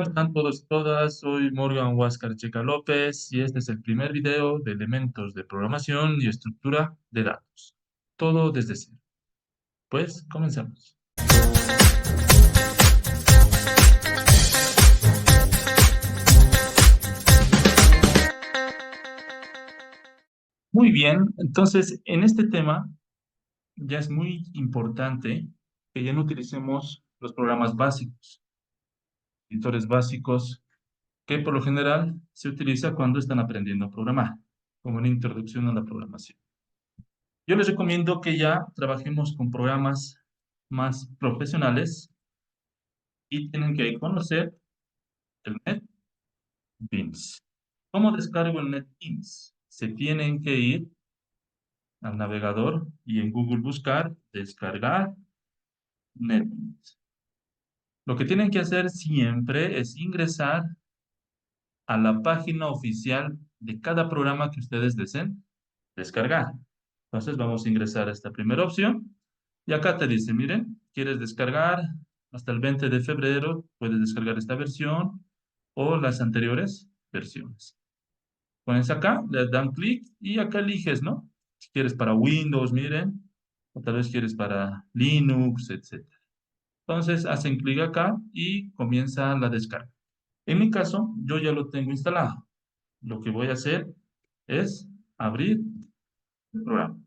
Están todos y todas, soy Morgan Huáscar Checa López y este es el primer video de elementos de programación y estructura de datos. Todo desde cero. Pues comencemos. Muy bien, entonces en este tema ya es muy importante que ya no utilicemos los programas básicos, editores básicos, que por lo general se utiliza cuando están aprendiendo a programar, como una introducción a la programación. Yo les recomiendo que ya trabajemos con programas más profesionales y tienen que conocer el NetBeans. ¿Cómo descargo el NetBeans? Se tienen que ir al navegador y en Google buscar descargar NetBeans. Lo que tienen que hacer siempre es ingresar a la página oficial de cada programa que ustedes deseen descargar. Entonces vamos a ingresar a esta primera opción y acá te dice, miren, ¿quieres descargar? Hasta el 20 de febrero puedes descargar esta versión o las anteriores versiones. Pones acá, le dan clic y acá eliges, ¿no? Si quieres para Windows, miren, o tal vez quieres para Linux, etcétera. Entonces hacen clic acá y comienza la descarga. En mi caso, yo ya lo tengo instalado. Lo que voy a hacer es abrir el programa.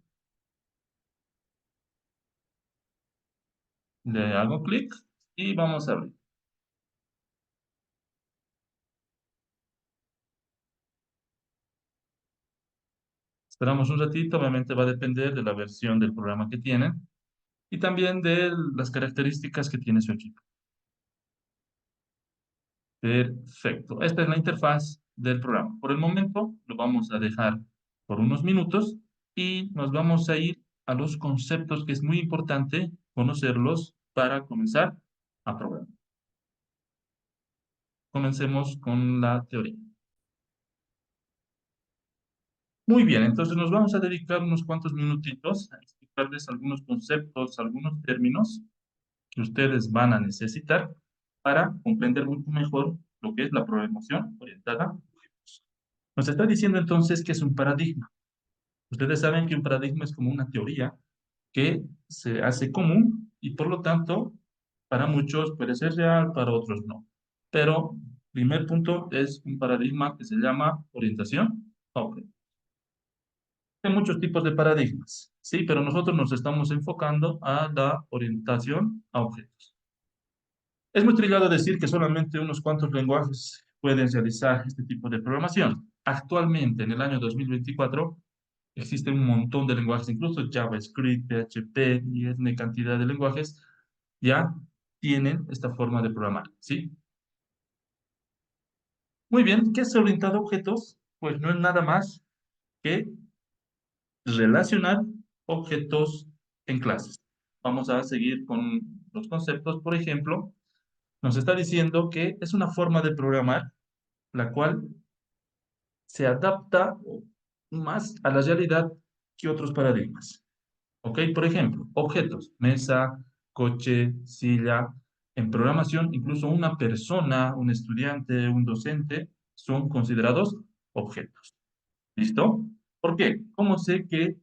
Le hago clic y vamos a abrir. Esperamos un ratito, obviamente va a depender de la versión del programa que tienen y también de las características que tiene su equipo. Perfecto. Esta es la interfaz del programa. Por el momento lo vamos a dejar por unos minutos y nos vamos a ir a los conceptos que es muy importante conocerlos para comenzar a programar. Comencemos con la teoría. Muy bien, entonces nos vamos a dedicar unos cuantos minutitos a explicarles algunos conceptos, algunos términos que ustedes van a necesitar para comprender mucho mejor lo que es la programación orientada a objetos. Nos está diciendo entonces que es un paradigma. Ustedes saben que un paradigma es como una teoría que se hace común y por lo tanto para muchos puede ser real, para otros no. Pero primer punto es un paradigma que se llama orientación a objetos. Hay muchos tipos de paradigmas, sí, pero nosotros nos estamos enfocando a la orientación a objetos. Es muy trillado decir que solamente unos cuantos lenguajes pueden realizar este tipo de programación. Actualmente, en el año 2024, existen un montón de lenguajes, incluso JavaScript, PHP y N cantidad de lenguajes ya tienen esta forma de programar, ¿sí? Muy bien, ¿qué es orientado a objetos? Pues no es nada más que relacionar objetos en clases. Vamos a seguir con los conceptos. Por ejemplo, nos está diciendo que es una forma de programar la cual se adapta más a la realidad que otros paradigmas. ¿Ok? Por ejemplo, objetos, mesa, coche, silla. En programación, incluso una persona, un estudiante, un docente, son considerados objetos. ¿Listo? ¿Por qué? ¿Cómo sé que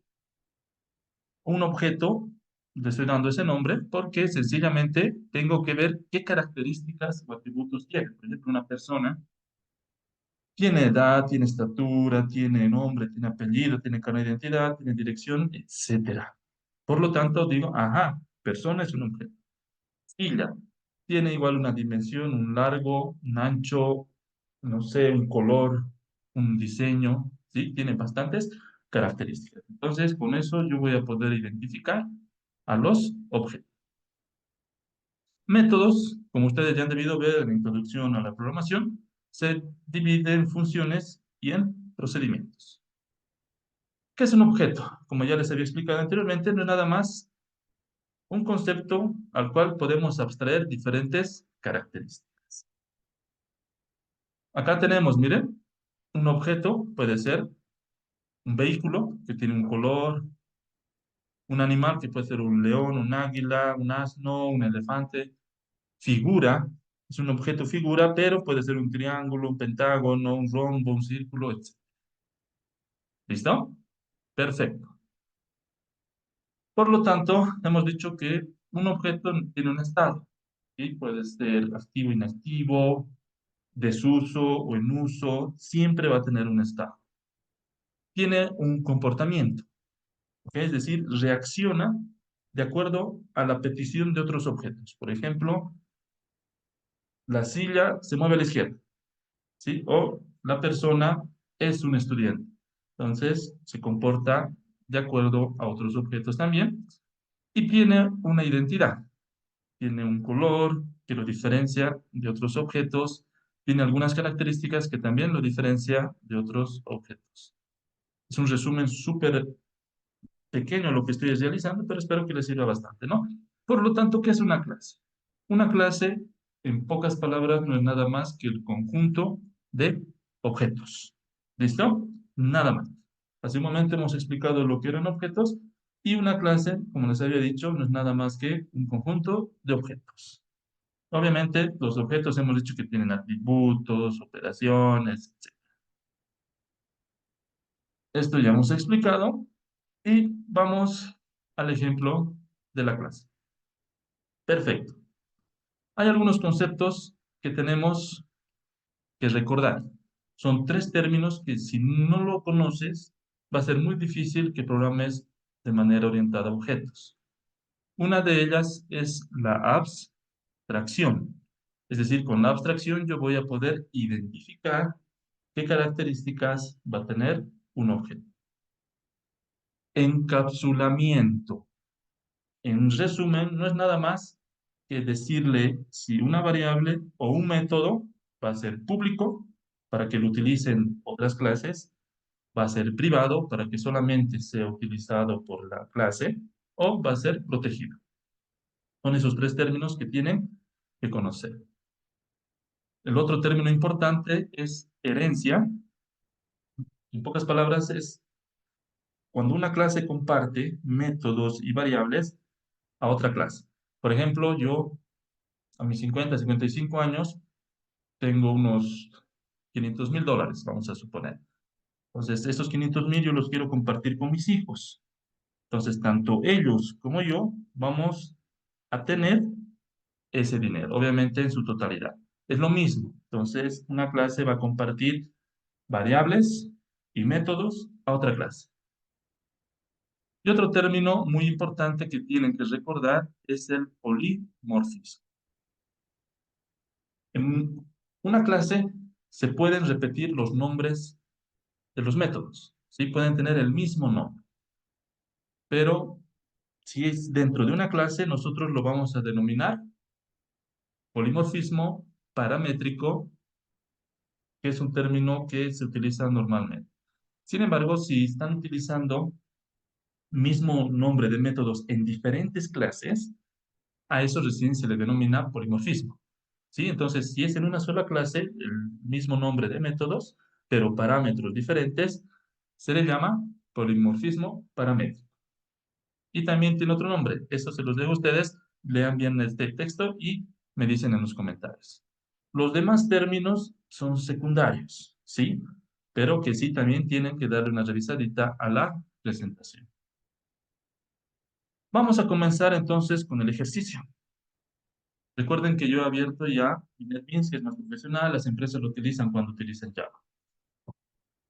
un objeto, le estoy dando ese nombre? Porque sencillamente tengo que ver qué características o atributos tiene. Por ejemplo, una persona tiene edad, tiene estatura, tiene nombre, tiene apellido, tiene carnet de identidad, tiene dirección, etcétera. Por lo tanto, digo, ajá, persona es un objeto. Silla tiene igual una dimensión, un largo, un ancho, no sé, un color, un diseño, ¿sí? Tiene bastantes características. Entonces, con eso yo voy a poder identificar a los objetos. Métodos, como ustedes ya han debido ver en la introducción a la programación, se divide en funciones y en procedimientos. ¿Qué es un objeto? Como ya les había explicado anteriormente, no es nada más un concepto al cual podemos abstraer diferentes características. Acá tenemos, miren, un objeto puede ser un vehículo que tiene un color, un animal que puede ser un león, un águila, un asno, un elefante, figura, Es un objeto figura, pero puede ser un triángulo, un pentágono, un rombo, un círculo, etc. ¿Listo? Perfecto. Por lo tanto, hemos dicho que un objeto tiene un estado. ¿Sí? Puede ser activo, inactivo, desuso o en uso, siempre va a tener un estado. Tiene un comportamiento, ¿ok? Es decir, reacciona de acuerdo a la petición de otros objetos. Por ejemplo, la silla se mueve a la izquierda, ¿sí? O la persona es un estudiante. Entonces, se comporta de acuerdo a otros objetos también y tiene una identidad. Tiene un color que lo diferencia de otros objetos, tiene algunas características que también lo diferencia de otros objetos. Es un resumen súper pequeño lo que estoy realizando, pero espero que les sirva bastante, ¿no? Por lo tanto, ¿qué es una clase? Una clase, en pocas palabras, no es nada más que el conjunto de objetos. ¿Listo? Nada más. Hace un momento hemos explicado lo que eran objetos y una clase, como les había dicho, no es nada más que un conjunto de objetos. Obviamente, los objetos hemos dicho que tienen atributos, operaciones, etc. Esto ya hemos explicado y vamos al ejemplo de la clase. Perfecto. Hay algunos conceptos que tenemos que recordar. Son tres términos que si no lo conoces, va a ser muy difícil que programes de manera orientada a objetos. Una de ellas es la abstracción. Es decir, con la abstracción yo voy a poder identificar qué características va a tener un objeto. Encapsulamiento. En resumen, no es nada más que decirle si una variable o un método va a ser público para que lo utilicen otras clases, va a ser privado para que solamente sea utilizado por la clase o va a ser protegido. Son esos tres términos que tienen que conocer. El otro término importante es herencia. En pocas palabras, es cuando una clase comparte métodos y variables a otra clase. Por ejemplo, yo a mis 55 años tengo unos $500,000, vamos a suponer. Entonces, esos 500,000 yo los quiero compartir con mis hijos. Entonces, tanto ellos como yo vamos a tener ese dinero, obviamente en su totalidad. Es lo mismo. Entonces, una clase va a compartir variables y métodos a otra clase. Y otro término muy importante que tienen que recordar es el polimorfismo. En una clase se pueden repetir los nombres de los métodos, ¿sí? Pueden tener el mismo nombre, pero si es dentro de una clase, nosotros lo vamos a denominar polimorfismo paramétrico, que es un término que se utiliza normalmente. Sin embargo, si están utilizando mismo nombre de métodos en diferentes clases, a eso recién se le denomina polimorfismo. ¿Sí? Entonces, si es en una sola clase, el mismo nombre de métodos, pero parámetros diferentes, se le llama polimorfismo paramétrico. Y también tiene otro nombre. Eso se los dejo a ustedes. Lean bien este texto y me dicen en los comentarios. Los demás términos son secundarios, ¿sí? Pero que sí también tienen que darle una revisadita a la presentación. Vamos a comenzar entonces con el ejercicio. Recuerden que yo he abierto ya NetBeans, que es más profesional, las empresas lo utilizan cuando utilizan Java.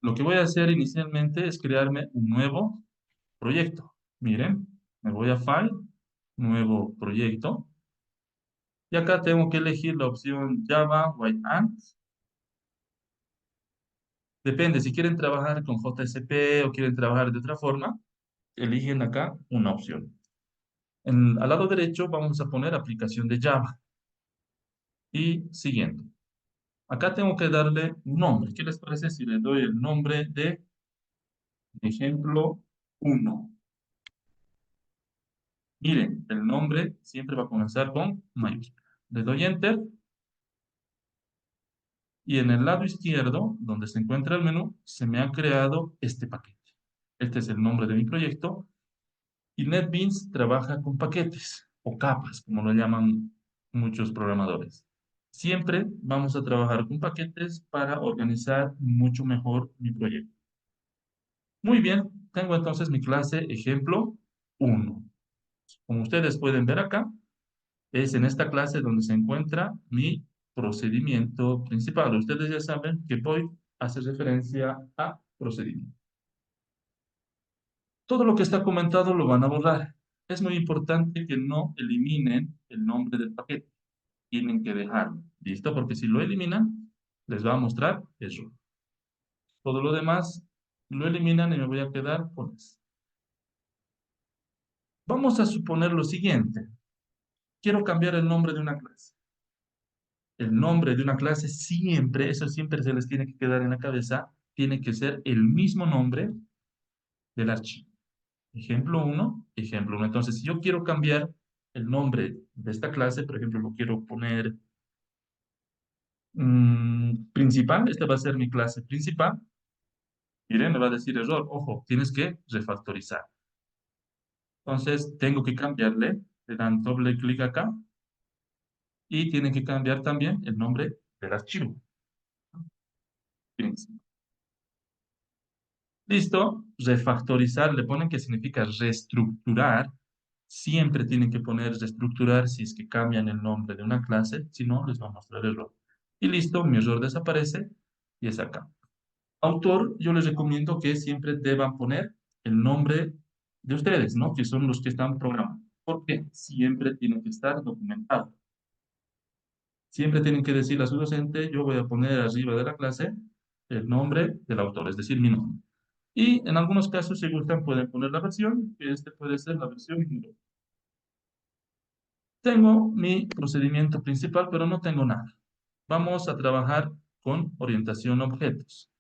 Lo que voy a hacer inicialmente es crearme un nuevo proyecto. Miren, me voy a File, nuevo proyecto, y acá tengo que elegir la opción Java White Ant. Depende, si quieren trabajar con JSP o quieren trabajar de otra forma, eligen acá una opción. Al lado derecho vamos a poner aplicación de Java y siguiente. Acá tengo que darle un nombre. ¿Qué les parece si le doy el nombre de ejemplo 1? Miren, el nombre siempre va a comenzar con mayúscula. Le doy Enter y en el lado izquierdo, donde se encuentra el menú, se me ha creado este paquete. Este es el nombre de mi proyecto y NetBeans trabaja con paquetes o capas, como lo llaman muchos programadores. Siempre vamos a trabajar con paquetes para organizar mucho mejor mi proyecto. Muy bien, tengo entonces mi clase ejemplo 1. Como ustedes pueden ver acá, es en esta clase donde se encuentra mi procedimiento principal. Ustedes ya saben que voy a hacer referencia a procedimiento. Todo lo que está comentado lo van a borrar. Es muy importante que no eliminen el nombre del paquete. Tienen que dejarlo. ¿Listo? Porque si lo eliminan, les va a mostrar error. Todo lo demás lo eliminan y me voy a quedar con eso. Vamos a suponer lo siguiente. Quiero cambiar el nombre de una clase. El nombre de una clase siempre, eso siempre se les tiene que quedar en la cabeza, tiene que ser el mismo nombre del archivo. Ejemplo uno, ejemplo 1. Entonces, si yo quiero cambiar el nombre de esta clase, por ejemplo, lo quiero poner principal, esta va a ser mi clase principal. Miren, me va a decir error. Ojo, tienes que refactorizar. Entonces, tengo que cambiarle, le dan doble clic acá y tienen que cambiar también el nombre del archivo. Principal. Listo, refactorizar, le ponen que significa reestructurar. Siempre tienen que poner reestructurar si es que cambian el nombre de una clase, si no, les va a mostrar error. Y listo, mi error desaparece y es acá. Autor, yo les recomiendo que siempre deban poner el nombre de ustedes, ¿no? Que son los que están programando, porque siempre tienen que estar documentados. Siempre tienen que decirle a su docente, yo voy a poner arriba de la clase el nombre del autor, es decir, mi nombre. Y en algunos casos, si gustan, pueden poner la versión, que este puede ser la versión 1. Tengo mi procedimiento principal, pero no tengo nada. Vamos a trabajar con orientación a objetos.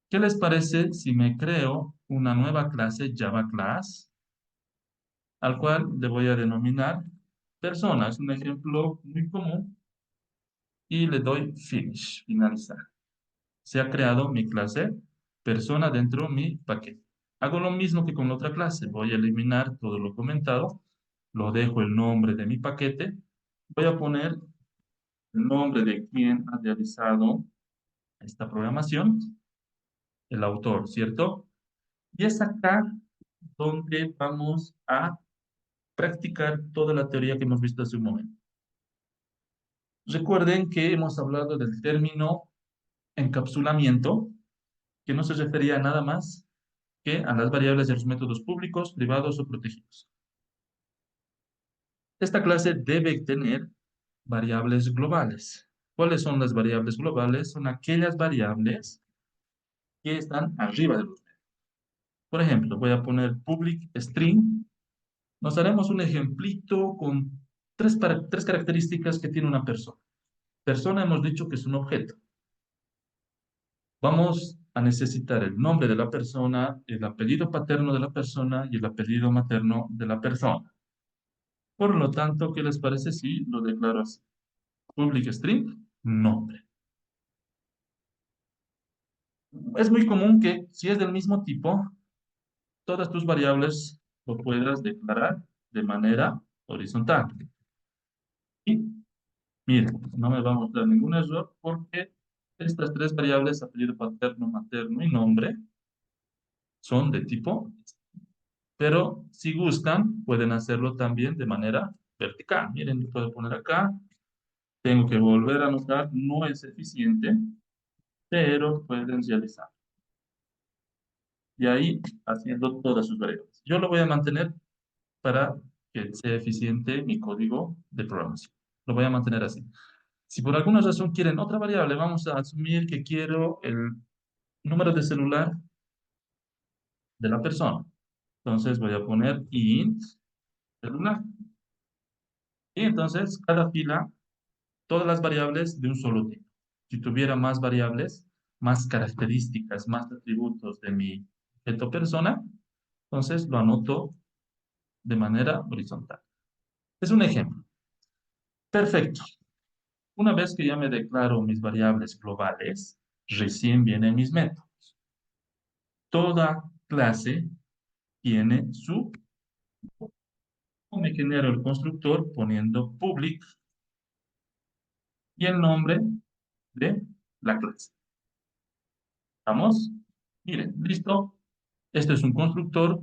¿Qué les parece si me creo una nueva clase Java Class, al cual le voy a denominar persona? Es un ejemplo muy común y le doy Finish, finalizar. Se ha creado mi clase persona dentro de mi paquete. Hago lo mismo que con la otra clase. Voy a eliminar todo lo comentado. Lo dejo el nombre de mi paquete. Voy a poner el nombre de quien ha realizado esta programación, el autor, ¿cierto? Y es acá donde vamos a practicar toda la teoría que hemos visto hace un momento. Recuerden que hemos hablado del término encapsulamiento, que no se refería a nada más que a las variables de los métodos públicos, privados o protegidos. Esta clase debe tener variables globales. ¿Cuáles son las variables globales? Son aquellas variables que están arriba de los métodos. Por ejemplo, voy a poner public string. Nos haremos un ejemplito con tres características que tiene una persona. Persona hemos dicho que es un objeto. Vamos a necesitar el nombre de la persona, el apellido paterno de la persona y el apellido materno de la persona. Por lo tanto, ¿qué les parece si lo declaro así? Public string, nombre. Es muy común que si es del mismo tipo, todas tus variables lo puedas declarar de manera horizontal. Y miren, no me va a mostrar ningún error porque estas tres variables, apellido paterno, materno y nombre, son de tipo, pero si gustan, pueden hacerlo también de manera vertical. Miren, yo puedo poner acá, tengo que volver a anotar, no es eficiente, pero pueden realizar. Y ahí haciendo todas sus variables. Yo lo voy a mantener para que sea eficiente mi código de programación. Lo voy a mantener así. Si por alguna razón quieren otra variable, vamos a asumir que quiero el número de celular de la persona. Entonces voy a poner int celular. Y entonces cada fila, todas las variables de un solo tipo. Si tuviera más variables, más características, más atributos de mi objeto persona, entonces lo anoto de manera horizontal. Es un ejemplo. Perfecto. Una vez que ya me declaro mis variables globales, recién vienen mis métodos. Toda clase tiene su... Me genero el constructor poniendo public y el nombre de la clase. ¿Vamos? Miren, listo. Este es un constructor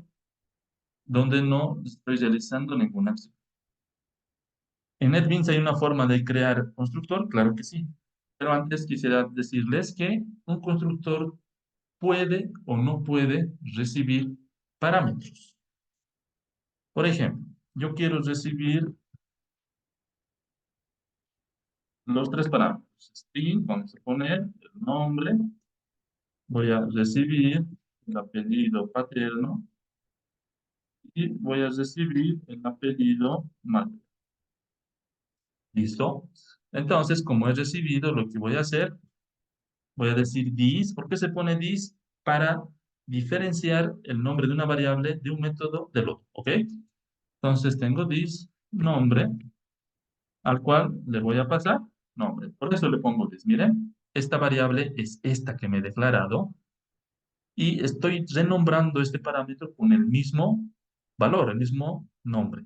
donde no estoy realizando ninguna acción. ¿En NetBeans hay una forma de crear constructor? Claro que sí. Pero antes quisiera decirles que un constructor puede o no puede recibir parámetros. Por ejemplo, yo quiero recibir los tres parámetros. String, vamos a poner el nombre, voy a recibir el apellido paterno y voy a recibir el apellido materno. ¿Listo? Entonces, como he recibido, lo que voy a hacer, voy a decir this. ¿Por qué se pone this? Para diferenciar el nombre de una variable de un método del otro, ¿ok? Entonces tengo this nombre al cual le voy a pasar nombre. Por eso le pongo this. Miren, esta variable es esta que me he declarado y estoy renombrando este parámetro con el mismo valor, el mismo nombre.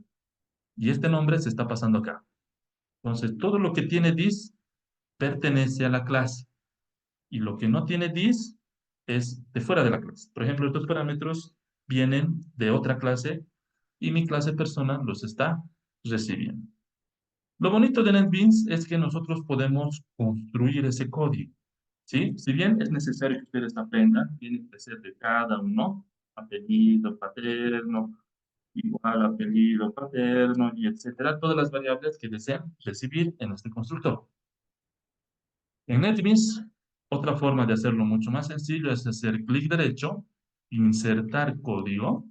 Y este nombre se está pasando acá. Entonces, todo lo que tiene this pertenece a la clase y lo que no tiene this es de fuera de la clase. Por ejemplo, estos parámetros vienen de otra clase y mi clase persona los está recibiendo. Lo bonito de NetBeans es que nosotros podemos construir ese código, ¿sí? Si bien es necesario que ustedes aprendan, tiene que ser de cada uno, apellido paterno, igual apellido paterno, y etcétera, todas las variables que deseen recibir en este constructor. En NetBeans, otra forma de hacerlo mucho más sencillo es hacer clic derecho, insertar código,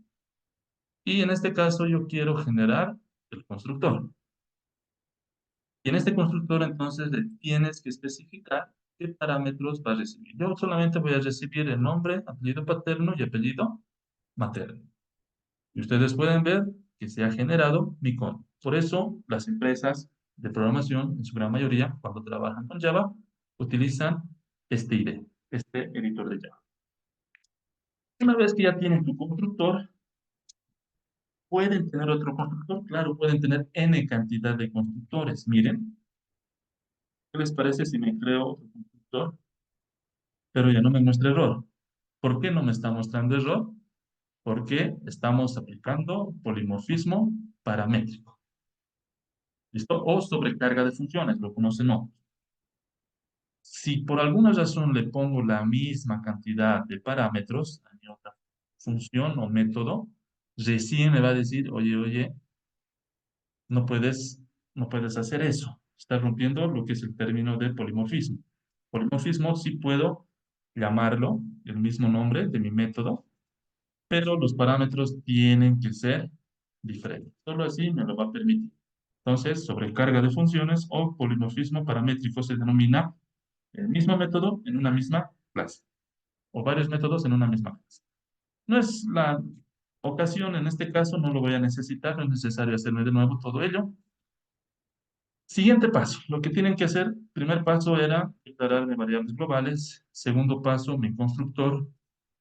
y en este caso yo quiero generar el constructor. Y en este constructor entonces le tienes que especificar qué parámetros va a recibir. Yo solamente voy a recibir el nombre, apellido paterno y apellido materno. Y ustedes pueden ver que se ha generado mi código. Por eso las empresas de programación, en su gran mayoría, cuando trabajan con Java, utilizan este IDE, este editor de Java. Una vez que ya tienen tu constructor, ¿pueden tener otro constructor? Claro, pueden tener N cantidad de constructores. Miren, ¿qué les parece si me creo otro constructor? Pero ya no me muestra error. ¿Por qué no me está mostrando error? Porque estamos aplicando polimorfismo paramétrico. ¿Listo? O sobrecarga de funciones, lo conocen otros. Si por alguna razón le pongo la misma cantidad de parámetros a mi otra función o método, recién me va a decir, oye, no puedes hacer eso. Está rompiendo lo que es el término de polimorfismo. Polimorfismo sí puedo llamarlo el mismo nombre de mi método, pero los parámetros tienen que ser diferentes. Solo así me lo va a permitir. Entonces, sobrecarga de funciones o polimorfismo paramétrico se denomina el mismo método en una misma clase o varios métodos en una misma clase. No es la ocasión, en este caso no lo voy a necesitar, no es necesario hacerme de nuevo todo ello. Siguiente paso, lo que tienen que hacer, primer paso era declararme variables globales, segundo paso, mi constructor,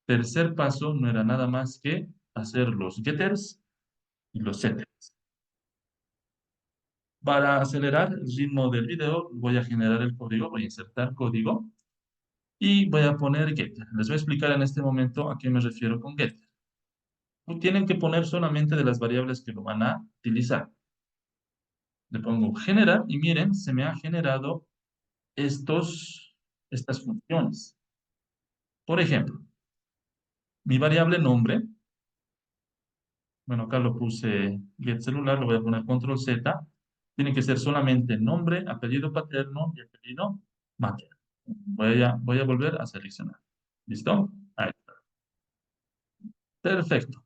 tercer paso no era nada más que hacer los getters y los setters. Para acelerar el ritmo del video, voy a generar el código, voy a insertar código y voy a poner getter. Les voy a explicar en este momento a qué me refiero con getter. Tienen que poner solamente de las variables que lo van a utilizar. Le pongo generar y miren, se me ha generado estas funciones. Por ejemplo, mi variable nombre, bueno, acá lo puse get celular, lo voy a poner control Z, tiene que ser solamente nombre, apellido paterno y apellido materno. Voy a volver a seleccionar. ¿Listo? Ahí está. Perfecto.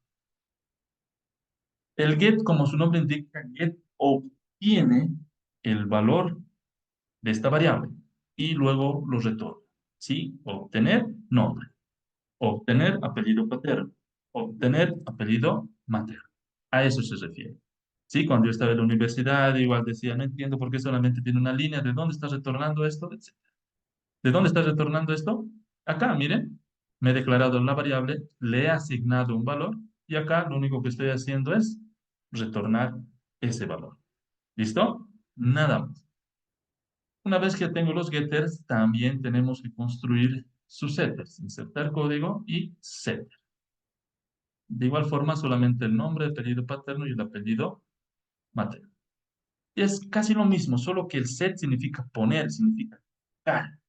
El get, como su nombre indica, get obtiene el valor de esta variable y luego lo retorna. ¿Sí? Obtener nombre, obtener apellido paterno, obtener apellido materno. A eso se refiere. Sí, cuando yo estaba en la universidad, igual decía, no entiendo por qué solamente tiene una línea, ¿de dónde está retornando esto? Etcétera. ¿De dónde está retornando esto? Acá, miren, me he declarado una variable, le he asignado un valor y acá lo único que estoy haciendo es retornar ese valor. ¿Listo? Nada más. Una vez que tengo los getters, también tenemos que construir sus setters. Insertar código y setter. De igual forma, solamente el nombre, el apellido paterno y el apellido materno. Y es casi lo mismo, solo que el set significa poner, significa cargar.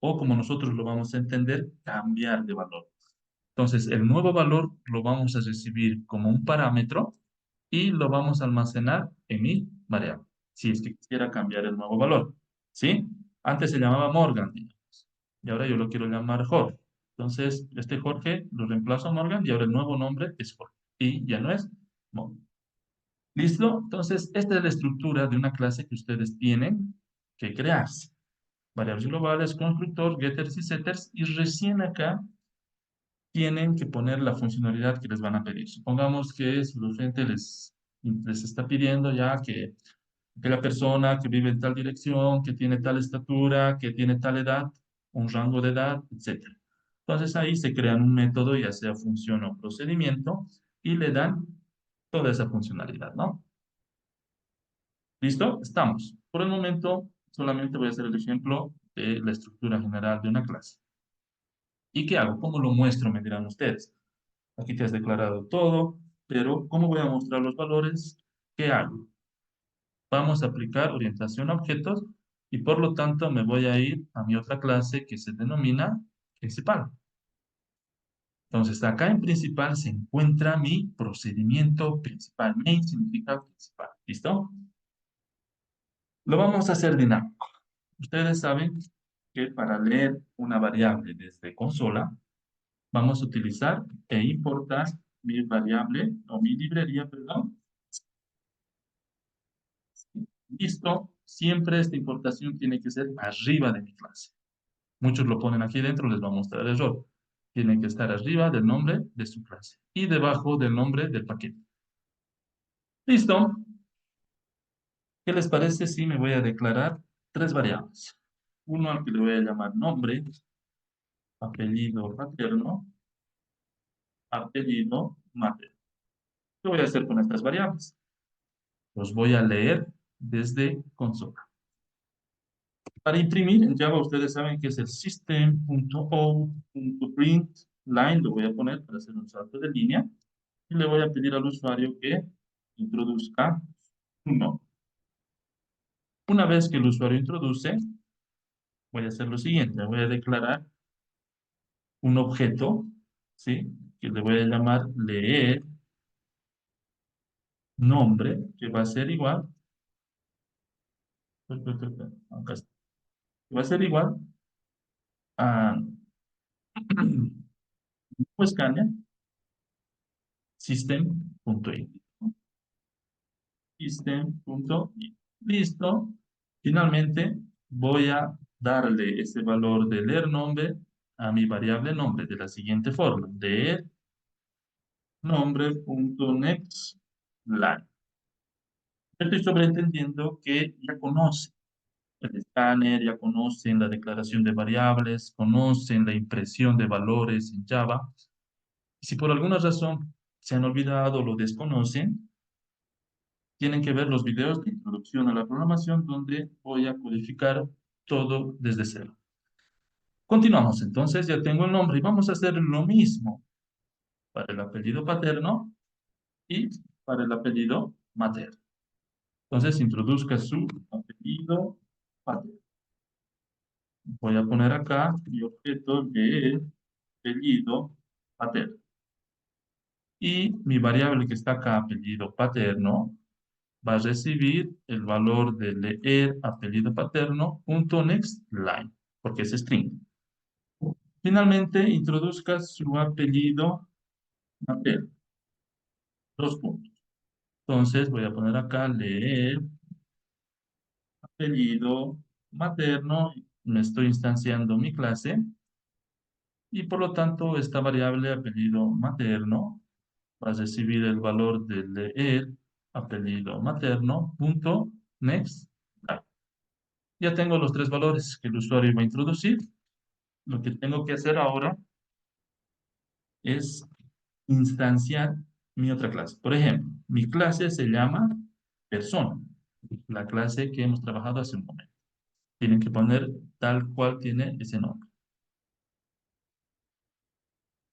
O como nosotros lo vamos a entender, cambiar de valor. Entonces, el nuevo valor lo vamos a recibir como un parámetro y lo vamos a almacenar en mi variable, si es que quisiera cambiar el nuevo valor. ¿Sí? Antes se llamaba Morgan, digamos, y ahora yo lo quiero llamar Jorge. Entonces, este Jorge lo reemplazo a Morgan y ahora el nuevo nombre es Jorge. Y ya no es Morgan. ¿Listo? Entonces, esta es la estructura de una clase que ustedes tienen que crearse. Variables globales, constructor, getters y setters, y recién acá tienen que poner la funcionalidad que les van a pedir. Supongamos que su docente les está pidiendo ya que la persona que vive en tal dirección, que tiene tal estatura, que tiene tal edad, un rango de edad, etcétera. Entonces ahí se crean un método, ya sea función o procedimiento, y le dan toda esa funcionalidad, ¿no? ¿Listo? Estamos. Por el momento, solamente voy a hacer el ejemplo de la estructura general de una clase. ¿Y qué hago? ¿Cómo lo muestro? Me dirán ustedes. Aquí te has declarado todo, pero ¿cómo voy a mostrar los valores? ¿Qué hago? Vamos a aplicar orientación a objetos y por lo tanto me voy a ir a mi otra clase que se denomina principal. Entonces, acá en principal se encuentra mi procedimiento principal. Main significa principal. ¿Listo? Lo vamos a hacer dinámico. Ustedes saben que para leer una variable desde consola, vamos a utilizar e importar mi variable o mi librería, perdón. Listo, siempre esta importación tiene que ser arriba de mi clase. Muchos lo ponen aquí dentro, les va a mostrar el error. Tiene que estar arriba del nombre de su clase y debajo del nombre del paquete. Listo. ¿Qué les parece si me voy a declarar tres variables? Uno al que le voy a llamar nombre, apellido paterno, apellido materno. ¿Qué voy a hacer con estas variables? Los voy a leer desde consola. Para imprimir en Java ustedes saben que es el system.out.println, lo voy a poner para hacer un salto de línea y le voy a pedir al usuario que introduzca un nombre. Una vez que el usuario introduce, voy a hacer lo siguiente, voy a declarar un objeto, ¿sí? Que le voy a llamar leer nombre, que va a ser igual, acá está, que va a ser igual a escáner system.in. System.in. Listo. Finalmente, voy a darle ese valor de leer nombre a mi variable nombre de la siguiente forma. Leer nombre.nextLine. Estoy sobreentendiendo que ya conocen el escáner, ya conocen la declaración de variables, conocen la impresión de valores en Java. Y si por alguna razón se han olvidado o lo desconocen, tienen que ver los videos de introducción a la programación donde voy a codificar todo desde cero. Continuamos, entonces ya tengo el nombre y vamos a hacer lo mismo para el apellido paterno y para el apellido materno. Entonces introduzca su apellido paterno. Voy a poner acá mi objeto de apellido paterno. Y mi variable que está acá, apellido paterno, va a recibir el valor de leer apellido paterno punto next line, porque es string. Finalmente, introduzca su apellido materno. Dos puntos. Entonces, voy a poner acá leer apellido materno. Me estoy instanciando mi clase. Y por lo tanto, esta variable apellido materno va a recibir el valor de leer apellido materno punto next line. Ya tengo los tres valores que el usuario va a introducir. Lo que tengo que hacer ahora es instanciar mi otra clase. Por ejemplo, mi clase se llama persona, la clase que hemos trabajado hace un momento. Tienen que poner tal cual tiene ese nombre.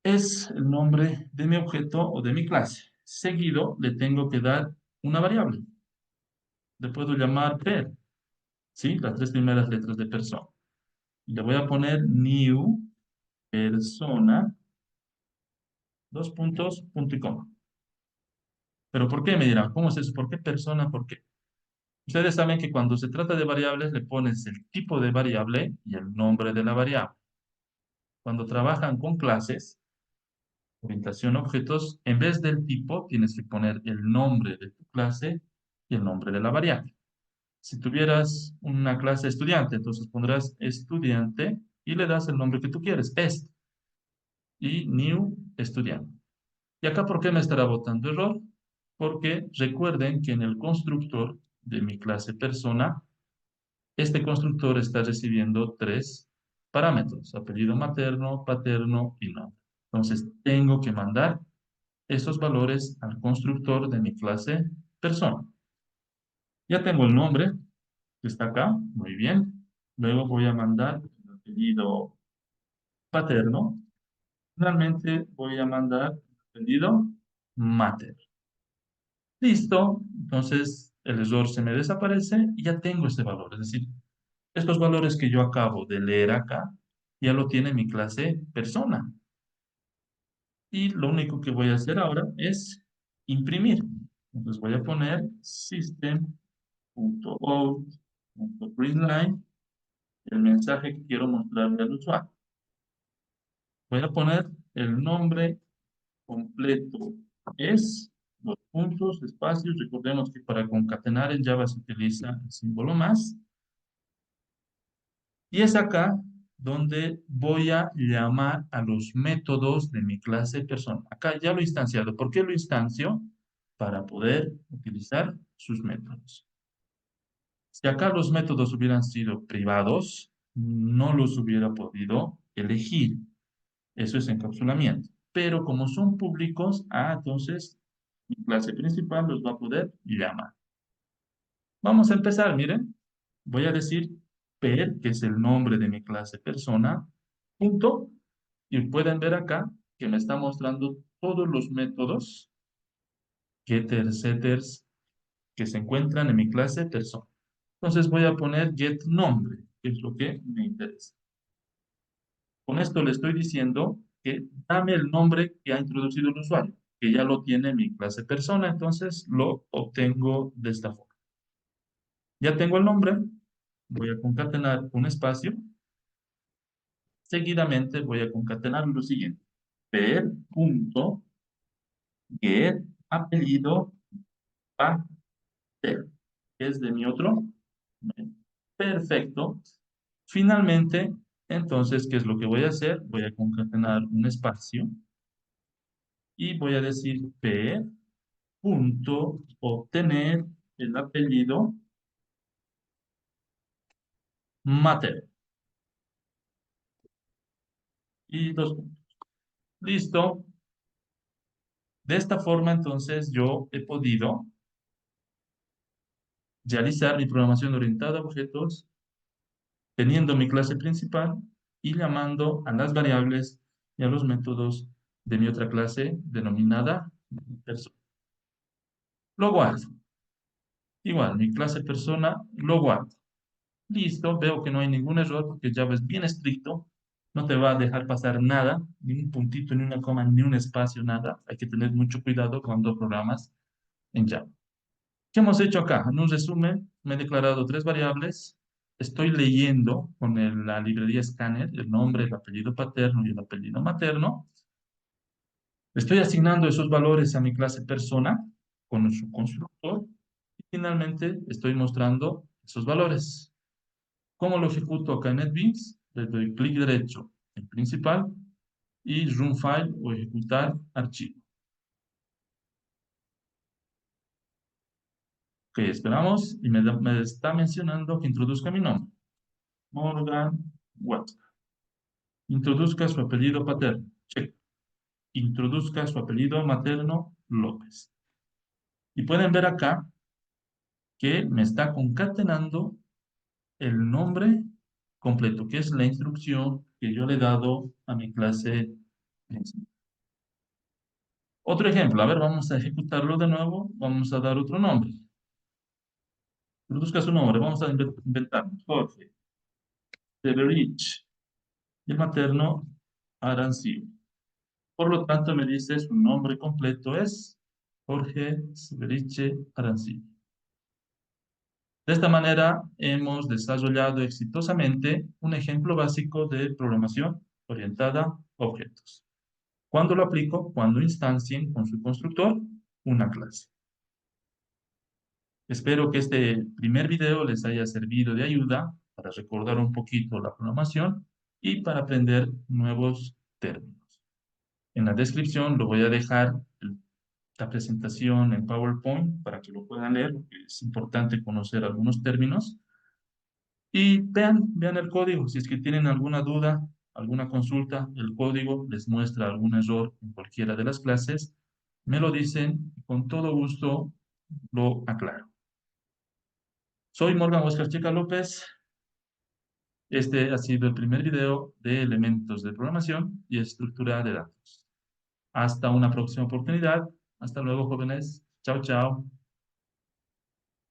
Es el nombre de mi objeto o de mi clase. Seguido le tengo que dar una variable. Le puedo llamar per, ¿sí? Las tres primeras letras de persona. Y le voy a poner new persona, dos puntos, punto y coma. ¿Pero por qué? Me dirán, ¿cómo es eso? ¿Por qué persona? ¿Por qué? Ustedes saben que cuando se trata de variables le pones el tipo de variable y el nombre de la variable. Cuando trabajan con clases, orientación a objetos, en vez del tipo tienes que poner el nombre de tu clase y el nombre de la variable. Si tuvieras una clase estudiante, entonces pondrás estudiante y le das el nombre que tú quieres, est, y new estudiante. ¿Y acá por qué me estará botando error? Porque recuerden que en el constructor de mi clase persona, este constructor está recibiendo tres parámetros, apellido materno, paterno y nombre. Entonces, tengo que mandar esos valores al constructor de mi clase persona. Ya tengo el nombre, que está acá, muy bien. Luego voy a mandar el apellido paterno. Finalmente voy a mandar el apellido materno. Listo, entonces el error se me desaparece y ya tengo este valor. Es decir, estos valores que yo acabo de leer acá, ya lo tiene mi clase persona. Y lo único que voy a hacer ahora es imprimir. Entonces voy a poner system.out.println el mensaje que quiero mostrarle al usuario. Voy a poner el nombre completo. Es dos puntos, espacios. Recordemos que para concatenar en Java se utiliza el símbolo más. Y es acá donde voy a llamar a los métodos de mi clase persona. Acá ya lo he instanciado. ¿Por qué lo instancio? Para poder utilizar sus métodos. Si acá los métodos hubieran sido privados, no los hubiera podido elegir. Eso es encapsulamiento. Pero como son públicos, entonces mi clase principal los va a poder llamar. Vamos a empezar, miren. Voy a decir per, que es el nombre de mi clase persona, punto, y pueden ver acá que me está mostrando todos los métodos getters, setters que se encuentran en mi clase persona. Entonces voy a poner get nombre, que es lo que me interesa. Con esto le estoy diciendo que dame el nombre que ha introducido el usuario, que ya lo tiene mi clase persona, entonces lo obtengo de esta forma. Ya tengo el nombre, voy a concatenar un espacio. Seguidamente voy a concatenar lo siguiente. Per punto get apellido pater, que es de mi otro. Perfecto. Finalmente, entonces, ¿qué es lo que voy a hacer? Voy a concatenar un espacio y voy a decir per punto obtener el apellido mater. Y dos puntos. Listo. De esta forma, entonces, yo he podido realizar mi programación orientada a objetos teniendo mi clase principal y llamando a las variables y a los métodos de mi otra clase denominada persona. Lo guardo. Igual, mi clase persona lo guardo. Listo, veo que no hay ningún error porque Java es bien estricto. No te va a dejar pasar nada, ni un puntito, ni una coma, ni un espacio, nada. Hay que tener mucho cuidado cuando programas en Java. ¿Qué hemos hecho acá? En un resumen, me he declarado tres variables. Estoy leyendo con la librería Scanner el nombre, el apellido paterno y el apellido materno. Estoy asignando esos valores a mi clase persona con su constructor. Y finalmente estoy mostrando esos valores. ¿Cómo lo ejecuto acá en NetBeans? Le doy clic derecho en principal y run file o ejecutar archivo. Ok, esperamos y me está mencionando que introduzca mi nombre. Morgan Watts. Introduzca su apellido paterno. Check. Introduzca su apellido materno López. Y pueden ver acá que me está concatenando el nombre completo, que es la instrucción que yo le he dado a mi clase principal. Otro ejemplo, a ver, vamos a ejecutarlo de nuevo, vamos a dar otro nombre. Produzca su nombre, vamos a inventar Jorge Severich, y el materno Arancio. Por lo tanto, me dice su nombre completo es Jorge Severiche Arancio. De esta manera, hemos desarrollado exitosamente un ejemplo básico de programación orientada a objetos. ¿Cuándo lo aplico? Cuando instancien con su constructor una clase. Espero que este primer video les haya servido de ayuda para recordar un poquito la programación y para aprender nuevos términos. En la descripción lo voy a dejar la presentación en PowerPoint para que lo puedan leer, porque es importante conocer algunos términos. Y vean el código. Si es que tienen alguna duda, alguna consulta, el código les muestra algún error en cualquiera de las clases, me lo dicen y con todo gusto lo aclaro. Soy Morgan Oscar Checa López. Este ha sido el primer video de elementos de programación y estructura de datos. Hasta una próxima oportunidad. Hasta luego, jóvenes. Chao, chao.